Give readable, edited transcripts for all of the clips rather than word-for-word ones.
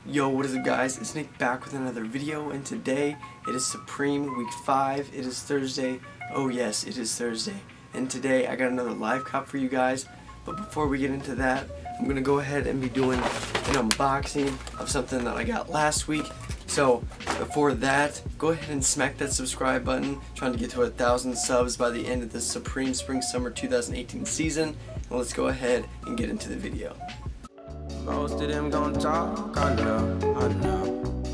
Yo, what is up guys? It's Nick back with another video, and today it is Supreme Week 5. It is Thursday. Oh yes, it is Thursday. And today I got another live cop for you guys. But before we get into that, I'm going to go ahead and be doing an unboxing of something that I got last week. So before that, go ahead and smack that subscribe button. Trying to get to 1,000 subs by the end of the Supreme Spring Summer 2018 season. And let's go ahead and get into the video. Most of them gon' talk, I know.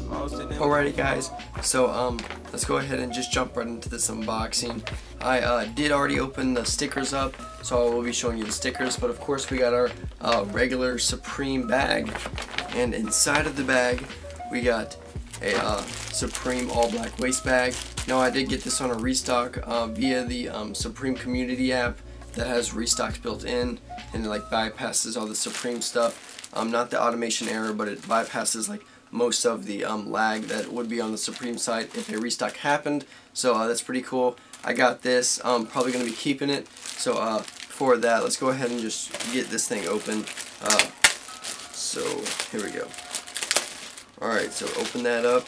Most of them. Alrighty guys, so let's go ahead and just jump right into this unboxing. I did already open the stickers up, so I will be showing you the stickers, but of course we got our regular Supreme bag, and inside of the bag we got a Supreme all black waist bag. Now I did get this on a restock via the Supreme community app that has restocks built in, and it like bypasses all the Supreme stuff. Not the automation error, but it bypasses like most of the lag that would be on the Supreme site if a restock happened. So that's pretty cool. I got this. Probably going to be keeping it. So for that, let's go ahead and just get this thing open. So here we go. Alright, so open that up.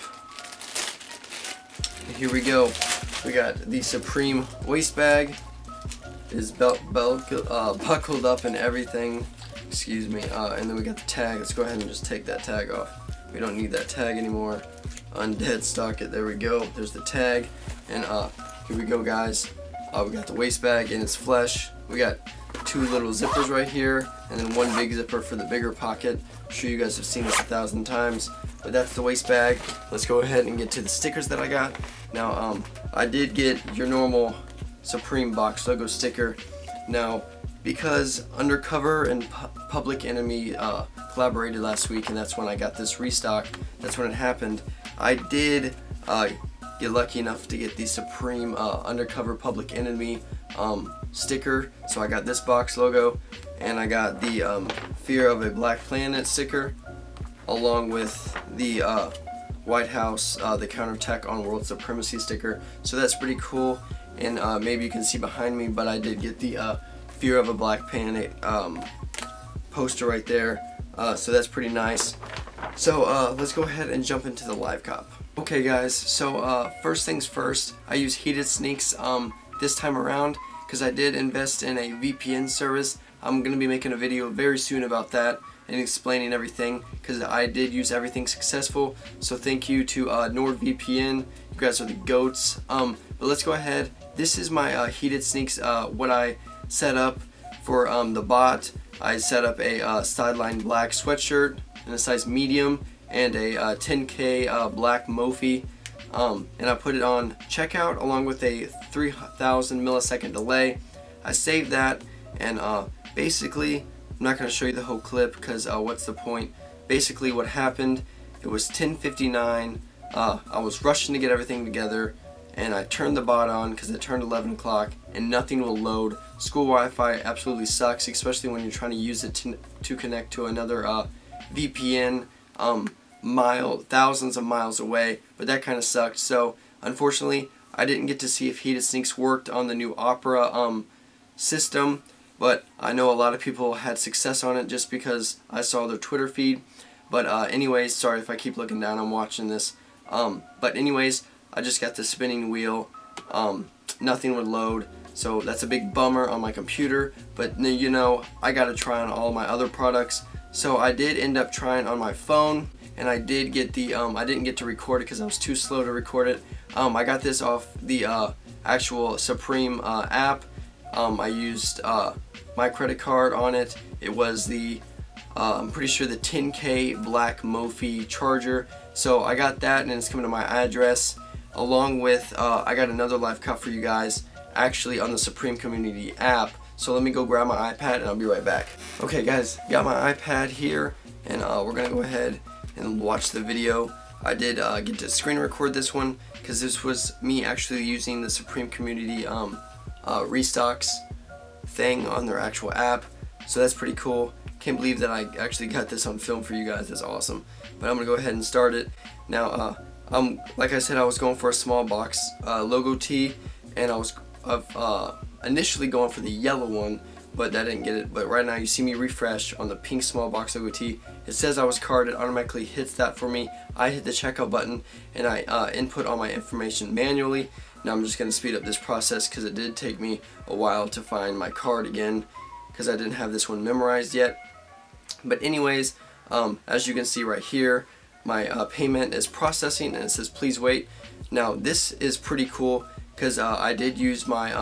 Here we go. We got the Supreme waist bag. It is buckled up and everything. Excuse me, and then we got the tag. Let's go ahead and just take that tag off. We don't need that tag anymore. Undead stock it. There we go. There's the tag, and here we go, guys. We got the waist bag in its flesh. We got two little zippers right here, and then one big zipper for the bigger pocket. I'm sure you guys have seen this 1,000 times, but that's the waist bag. Let's go ahead and get to the stickers that I got. Now, I did get your normal Supreme box logo sticker. Now, because Undercover and Public Enemy collaborated last week, and that's when I got this restock, that's when it happened, I did get lucky enough to get the Supreme Undercover Public Enemy sticker. So I got this box logo, and I got the Fear of a Black Planet sticker, along with the White House, the Counterattack on World Supremacy sticker. So that's pretty cool, and maybe you can see behind me, but I did get the Fear of a Black Planet poster right there, so that's pretty nice. So let's go ahead and jump into the live cop. Okay guys, so first things first, I use Heated Sneaks this time around because I did invest in a VPN service. I'm going to be making a video very soon about that and explaining everything, because I did use everything successful. So thank you to NordVPN. You guys are the goats. But let's go ahead. This is my Heated Sneaks, what I set up for the bot. I set up a sideline black sweatshirt in a size medium and a 10K black Mophie, and I put it on checkout along with a 3,000 millisecond delay. I saved that, and basically I'm not going to show you the whole clip because what's the point. Basically what happened, it was 10:59. I was rushing to get everything together, and I turned the bot on because it turned 11 o'clock and nothing will load. School Wi-Fi absolutely sucks, especially when you're trying to use it to connect to another VPN thousands of miles away, but that kind of sucked. So unfortunately I didn't get to see if Heated Sneaks worked on the new Opera system, but I know a lot of people had success on it just because I saw their Twitter feed. But anyways, sorry if I keep looking down, I'm watching this. But anyways, I just got the spinning wheel. Nothing would load, so that's a big bummer on my computer. But you know, I gotta try on all my other products. So I did end up trying on my phone, and I did get the I didn't get to record it because I was too slow to record it. I got this off the actual Supreme app. I used my credit card on it. It was the I'm pretty sure the 10K black Mophie charger. So I got that, and it's coming to my address, along with I got another live cut for you guys actually on the Supreme community app. So let me go grab my iPad and I'll be right back. Okay guys, got my iPad here, and we're gonna go ahead and watch the video. I did get to screen record this one because this was me actually using the Supreme community restocks thing on their actual app. So that's pretty cool. Can't believe that I actually got this on film for you guys. That's awesome. But I'm gonna go ahead and start it now. Like I said, I was going for a small box logo tee, and I was initially going for the yellow one, but that didn't get it. But right now you see me refresh on the pink small box logo tee. It says I was carded, automatically hits that for me. I hit the checkout button and I input all my information manually. Now I'm just going to speed up this process because it did take me a while to find my card again because I didn't have this one memorized yet. But anyways, as you can see right here, my payment is processing and it says please wait. Now this is pretty cool because I did use my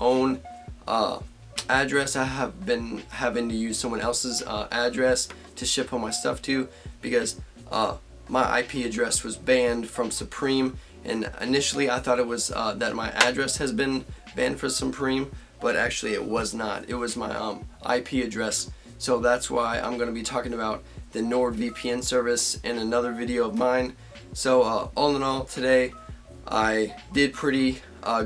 own address. I have been having to use someone else's address to ship all my stuff to because my IP address was banned from Supreme, and initially I thought it was that my address has been banned for Supreme, but actually it was not. It was my IP address. So that's why I'm going to be talking about the NordVPN service in another video of mine. So all in all, today I did pretty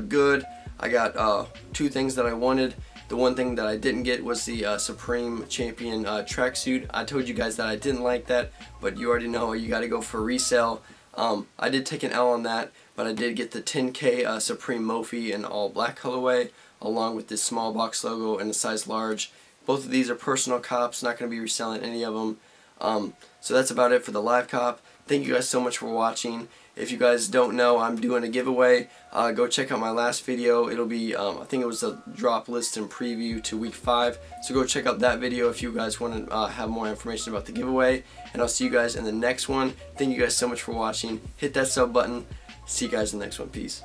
good. I got 2 things that I wanted. The one thing that I didn't get was the Supreme Champion tracksuit. I told you guys that I didn't like that, but you already know you got to go for resale. I did take an L on that, but I did get the 10K Supreme Mophie in all black colorway, along with this small box logo and a size large. Both of these are personal cops, not going to be reselling any of them. So that's about it for the live cop. Thank you guys so much for watching. If you guys don't know, I'm doing a giveaway. Go check out my last video. It'll be, I think it was a drop list and preview to week 5. So go check out that video if you guys want to have more information about the giveaway. And I'll see you guys in the next one. Thank you guys so much for watching. Hit that sub button. See you guys in the next one. Peace.